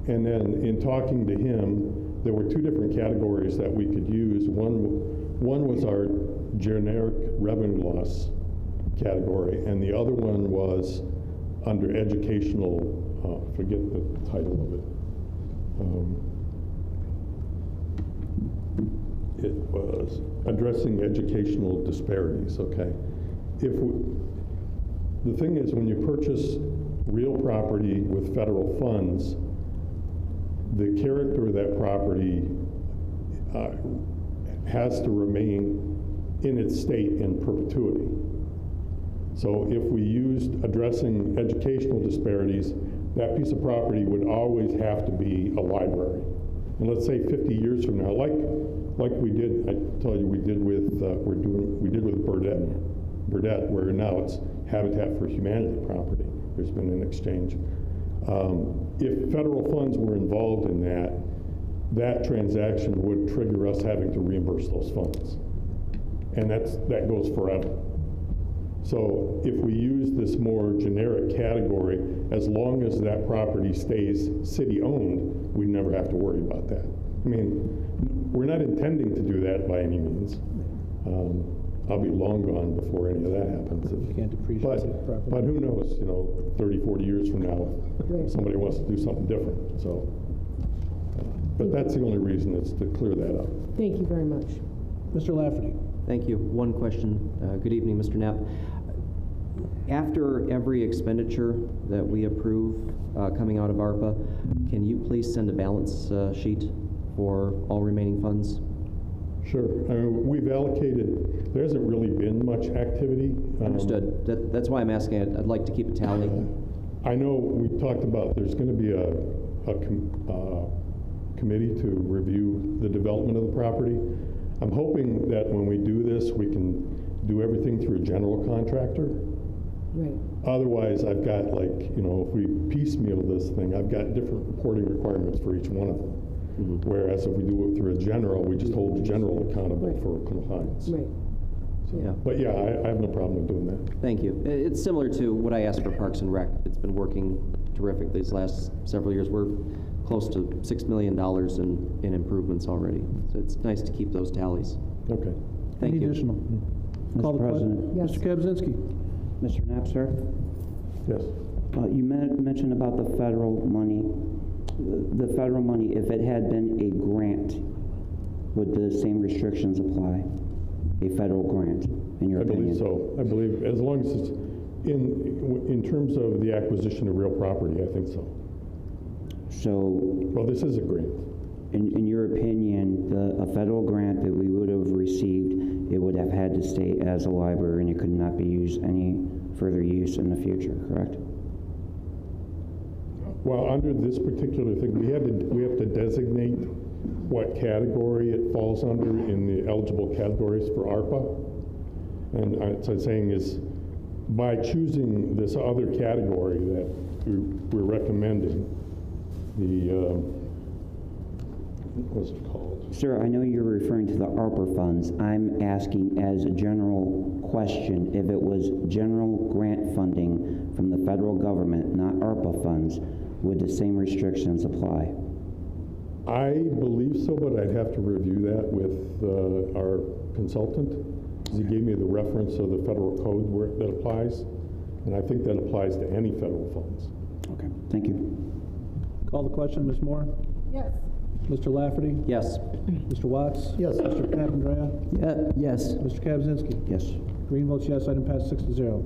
S13: And then in talking to him, there were 2 different categories that we could use. One was our generic revenue loss category, and the other one was under educational, forget the title of it. It was addressing educational disparities, okay? The thing is, when you purchase real property with federal funds, the character of that property has to remain in its state in perpetuity. So if we used addressing educational disparities, that piece of property would always have to be a library. And let's say 50 years from now, like we did, I tell you, we did with Burdett, where now it's Habitat for Humanity property. There's been an exchange. If federal funds were involved in that transaction would trigger us having to reimburse those funds. And that goes forever. So if we use this more generic category, as long as that property stays city-owned, we never have to worry about that. I mean, we're not intending to do that by any means. I'll be long gone before any of that happens.
S4: You can't depreciate it properly.
S13: But who knows, 30, 40 years from now, somebody wants to do something different, so. But that's the only reason, is to clear that up.
S8: Thank you very much.
S4: Mr. Lafferty.
S5: Thank you. One question. Good evening, Mr. Knapp. After every expenditure that we approve coming out of ARPA, can you please send a balance sheet for all remaining funds?
S13: Sure. I mean, we've allocated, there hasn't really been much activity.
S5: Understood. That's why I'm asking. I'd like to keep a tally.
S13: I know we talked about there's going to be a committee to review the development of the property. I'm hoping that when we do this, we can do everything through a general contractor.
S8: Right.
S13: Otherwise, I've got if we piecemeal this thing, I've got different reporting requirements for each one of them. Mm-hmm. Whereas if we do it through a general, we just hold the general accountable for compliance.
S8: Right.
S13: So,
S5: Yeah.
S13: But yeah, I have no problem with doing that.
S5: Thank you. It's similar to what I asked for Parks and Rec. It's been working terrific these last several years. We're close to $6 million in improvements already. So it's nice to keep those tallies.
S13: Okay.
S5: Thank you.
S4: Additional? Call the
S9: Mr. President.
S8: Yes.
S4: Mr. Kabzinski.
S9: Mr. Knapp, sir?
S13: Yes.
S9: You mentioned about the federal money. The federal money, if it had been a grant, would the same restrictions apply? A federal grant, in your opinion?
S13: I believe so. I believe as long as it's in terms of the acquisition of real property, I think so.
S9: So,
S13: well, this is a grant.
S9: in your opinion, a federal grant that we would have received, it would have had to stay as a library and it could not be used any further use in the future, correct?
S13: Well, under this particular thing, we have to designate what category it falls under in the eligible categories for ARPA. And what I'm saying is, by choosing this other category that we're recommending, the what's it called?
S9: Sir, I know you're referring to the ARPA funds. I'm asking as a general question, if it was general grant funding from the federal government, not ARPA funds, would the same restrictions apply?
S13: I believe so, but I'd have to review that with our consultant. He gave me the reference of the federal code where that applies, and I think that applies to any federal funds.
S9: Okay, thank you.
S4: Call the question, Ms. Moore?
S8: Yes.
S4: Mr. Lafferty?
S5: Yes.
S4: Mr. Watts?
S6: Yes.
S4: Mr. Papandrea?
S7: Yes.
S4: Mr. Kabzinski?
S9: Yes.
S4: Green votes yes, item passed 6-0.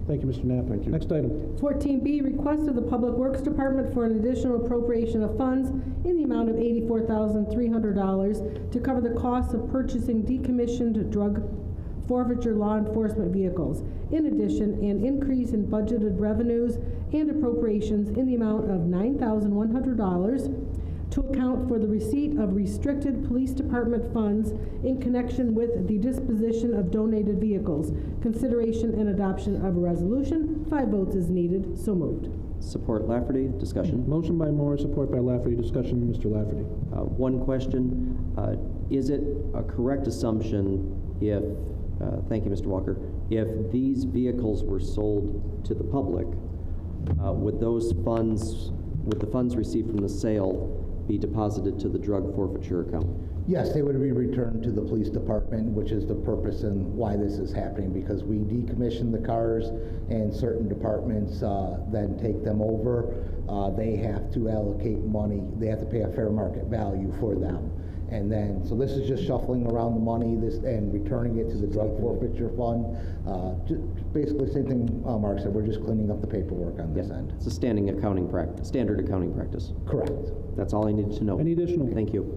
S4: Thank you, Mr. Knapp.
S13: Thank you.
S4: Next item.
S8: 14B, request of the Public Works Department for an additional appropriation of funds in the amount of $84,300 to cover the costs of purchasing decommissioned drug forfeiture law enforcement vehicles. In addition, an increase in budgeted revenues and appropriations in the amount of $9,100 to account for the receipt of restricted police department funds in connection with the disposition of donated vehicles. Consideration and adoption of a resolution. 5 votes is needed. So moved.
S5: Support Lafferty. Discussion.
S4: Motion by Moore, support by Lafferty. Discussion, Mr. Lafferty.
S5: One question. Is it a correct assumption if, thank you, Mr. Walker, if these vehicles were sold to the public, would the funds received from the sale be deposited to the drug forfeiture account?
S14: Yes, they would be returned to the police department, which is the purpose and why this is happening, because we decommission the cars and certain departments then take them over. They have to allocate money. They have to pay a fair market value for them. And then, so this is just shuffling around the money and returning it to the drug forfeiture fund. Just basically same thing Mark said, we're just cleaning up the paperwork on this end.
S5: It's a standard accounting practice.
S14: Correct.
S5: That's all I needed to know.
S4: Any additional?
S5: Thank you.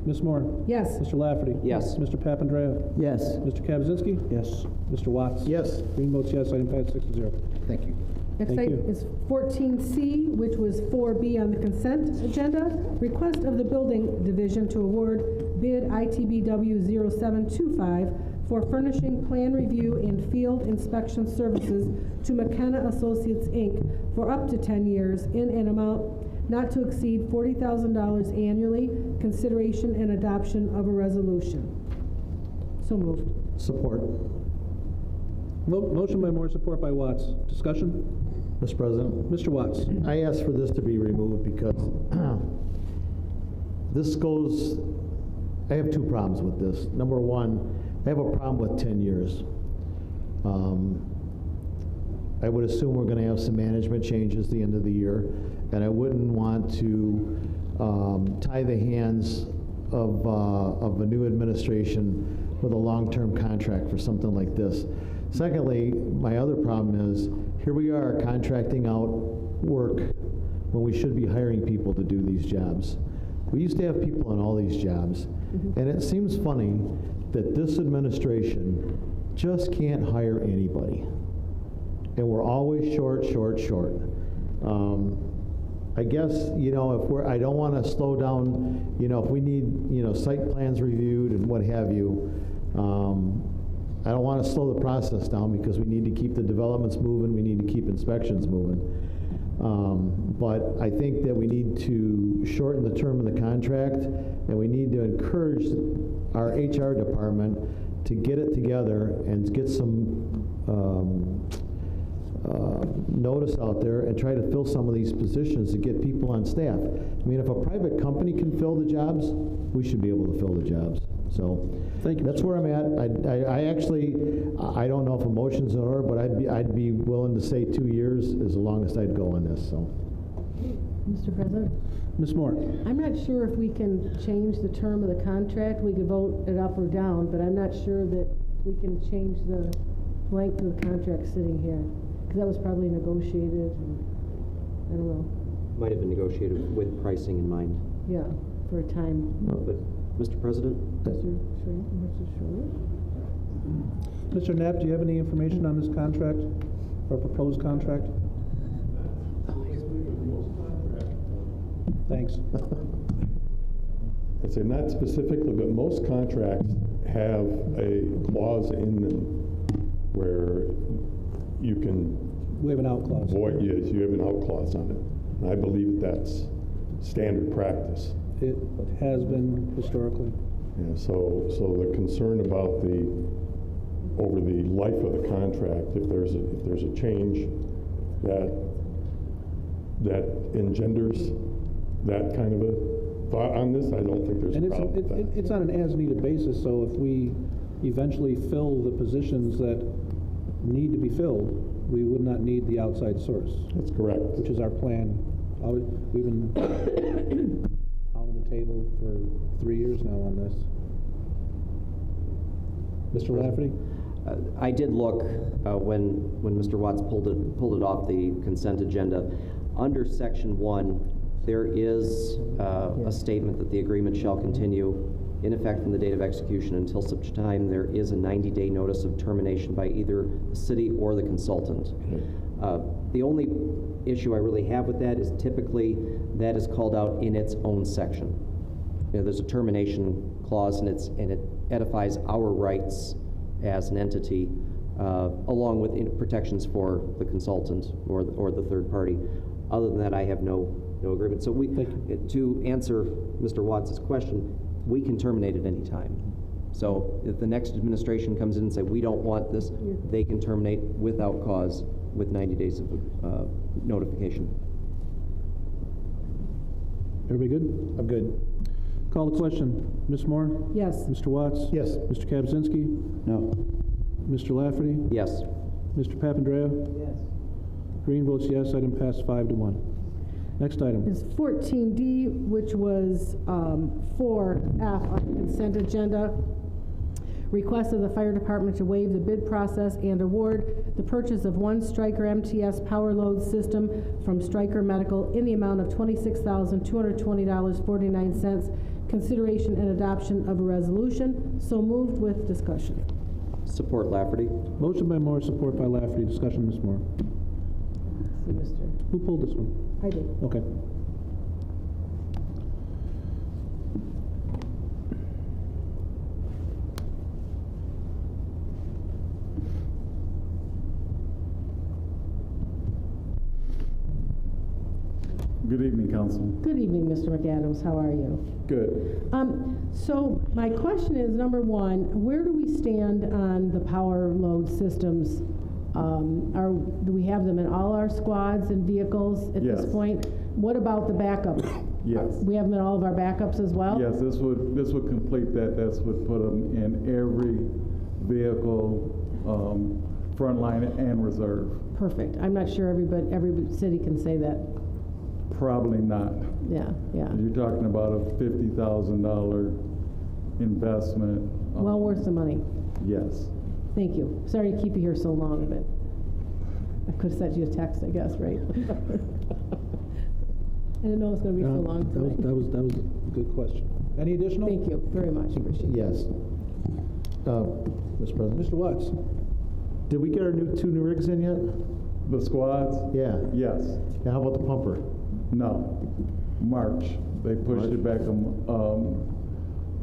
S4: Ms. Moore?
S8: Yes.
S4: Mr. Lafferty?
S5: Yes.
S4: Mr. Papandrea?
S7: Yes.
S4: Mr. Kabzinski?
S9: Yes.
S4: Mr. Watts?
S6: Yes.
S4: Green votes yes, item passed 6-0.
S14: Thank you.
S8: Next
S4: Thank
S8: item
S4: you.
S8: is 14C, which was 4B on the consent agenda. Request of the Building Division to award bid ITBW 0725 for furnishing plan review and field inspection services to McKenna Associates, Inc. for up to 10 years in an amount not to exceed $40,000 annually. Consideration and adoption of a resolution. So moved.
S6: Support.
S4: Motion by Moore, support by Watts. Discussion?
S6: Mr. President,
S4: Mr. Watts?
S6: I asked for this to be removed because this goes, I have 2 problems with this. Number one, I have a problem with 10 years. I would assume we're going to have some management changes at the end of the year, and I wouldn't want to tie the hands of a new administration with a long-term contract for something like this. Secondly, my other problem is, here we are contracting out work when we should be hiring people to do these jobs. We used to have people in all these jobs, and it seems funny that this administration just can't hire anybody. And we're always short. I guess, I don't want to slow down, if we need, site plans reviewed and what have you, I don't want to slow the process down because we need to keep the developments moving, we need to keep inspections moving. But I think that we need to shorten the term of the contract, and we need to encourage our HR department to get it together and get some notice out there and try to fill some of these positions to get people on staff. I mean, if a private company can fill the jobs, we should be able to fill the jobs. So
S4: thank you.
S6: That's where I'm at. I actually don't know if a motion's in order, but I'd be willing to say 2 years is the longest I'd go on this. So,
S8: Mr. President?
S4: Ms. Moore.
S8: I'm not sure if we can change the term of the contract. We could vote it up or down, but I'm not sure that we can change the length of the contract sitting here. Because that was probably negotiated, I don't know.
S5: Might have been negotiated with pricing in mind.
S8: Yeah, for a time.
S5: But, Mr. President?
S8: Mr. Schroeder?
S4: Mr. Knapp, do you have any information on this contract or proposed contract? Thanks.
S13: I'd say not specifically, but most contracts have a clause in them where you can
S4: We have an out clause.
S13: void, yes, you have an out clause on it. And I believe that's standard practice.
S4: It has been historically.
S13: Yeah, so the concern about over the life of the contract, if there's a change that engenders that kind of a thought on this, I don't think there's a problem with that.
S4: It's on an as-needed basis, so if we eventually fill the positions that need to be filled, we would not need the outside source.
S13: That's correct.
S4: Which is our plan. We've been pounding the table for 3 years now on this. Mr. Lafferty?
S5: I did look when Mr. Watts pulled it off the consent agenda. Under Section 1, there is a statement that the agreement shall continue in effect from the date of execution until such time there is a 90-day notice of termination by either the city or the consultant. The only issue I really have with that is typically that is called out in its own section. There's a termination clause and it edifies our rights as an entity along with protections for the consultant or the third party. Other than that, I have no agreement. So to answer Mr. Watts' question, we can terminate at any time. So if the next administration comes in and say, we don't want this, they can terminate without cause with 90 days of notification.
S4: Everybody good?
S6: I'm good.
S4: Call the question. Ms. Moore?
S8: Yes.
S4: Mr. Watts?
S6: Yes.
S4: Mr. Kabczynski?
S9: No.
S4: Mr. Lafferty?
S5: Yes.
S4: Mr. Papandrea?
S11: Yes.
S4: Green votes yes. Item passed 5-1. Next item.
S8: Is 14D, which was 4F on the consent agenda. Request of the fire department to waive the bid process and award the purchase of one Stryker MTS power load system from Stryker Medical in the amount of $26,220.49. Consideration and adoption of a resolution. So moved with discussion.
S5: Support Lafferty.
S4: Motion by Moore, support by Lafferty. Discussion, Ms. Moore.
S8: See, Mr.
S4: Who pulled this one?
S8: I did.
S4: Okay.
S15: Good evening, Council.
S8: Good evening, Mr. McAdams. How are you?
S15: Good.
S8: So my question is, number one, where do we stand on the power load systems? Do we have them in all our squads and vehicles at this point? What about the backup?
S15: Yes.
S8: We have them in all of our backups as well?
S15: Yes, this would complete that. This would put them in every vehicle, frontline and reserve.
S8: Perfect. I'm not sure every city can say that.
S15: Probably not.
S8: Yeah, yeah.
S15: You're talking about a $50,000 investment.
S8: Well worth the money.
S15: Yes.
S8: Thank you. Sorry to keep you here so long, but I could have sent you a text, I guess, right? I didn't know it was going to be so long tonight.
S4: That was a good question. Any additional?
S8: Thank you very much. Appreciate it.
S6: Yes. Mr. President.
S4: Mr. Watts?
S6: Did we get our two new rigs in yet?
S15: The squads?
S6: Yeah.
S15: Yes.
S6: Yeah, how about the pumper?
S15: No. March. They pushed it back.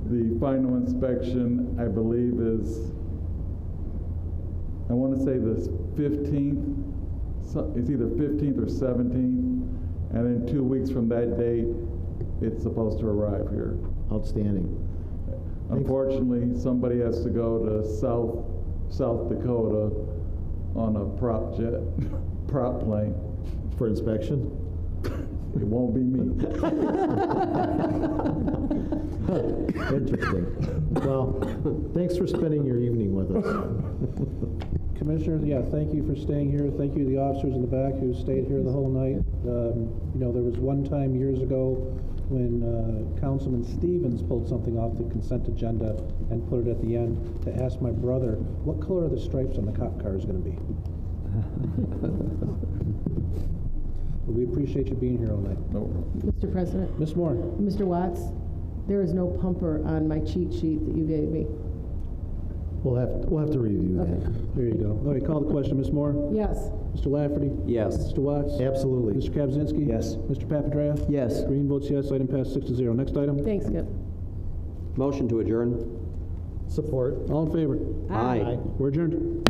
S15: The final inspection, I believe, is, I want to say the 15th. It's either 15th or 17th. And then 2 weeks from that date, it's supposed to arrive here.
S6: Outstanding.
S15: Unfortunately, somebody has to go to South Dakota on a prop plane.
S6: For inspection?
S15: It won't be me.
S6: Interesting. Well, thanks for spending your evening with us.
S4: Commissioners, yeah, thank you for staying here. Thank you to the officers in the back who stayed here the whole night. You know, there was one time years ago when Councilman Stevens pulled something off the consent agenda and put it at the end to ask my brother, what color are the stripes on the cop car is going to be? But we appreciate you being here all night.
S15: No.
S8: Mr. President.
S4: Ms. Moore.
S8: Mr. Watts, there is no pumper on my cheat sheet that you gave me.
S6: We'll have to review that.
S4: There you go. All right, call the question. Ms. Moore?
S8: Yes.
S4: Mr. Lafferty?
S5: Yes.
S4: Mr. Watts?
S6: Absolutely.
S4: Mr. Kabzinski?
S10: Yes.
S4: Mr. Papadrea?
S7: Yes.
S4: Green votes yes. Item passed 6-0. Next item.
S8: Thanks, Skip.
S5: Motion to adjourn.
S6: Support.
S4: All in favor?
S5: Aye.
S4: We're adjourned.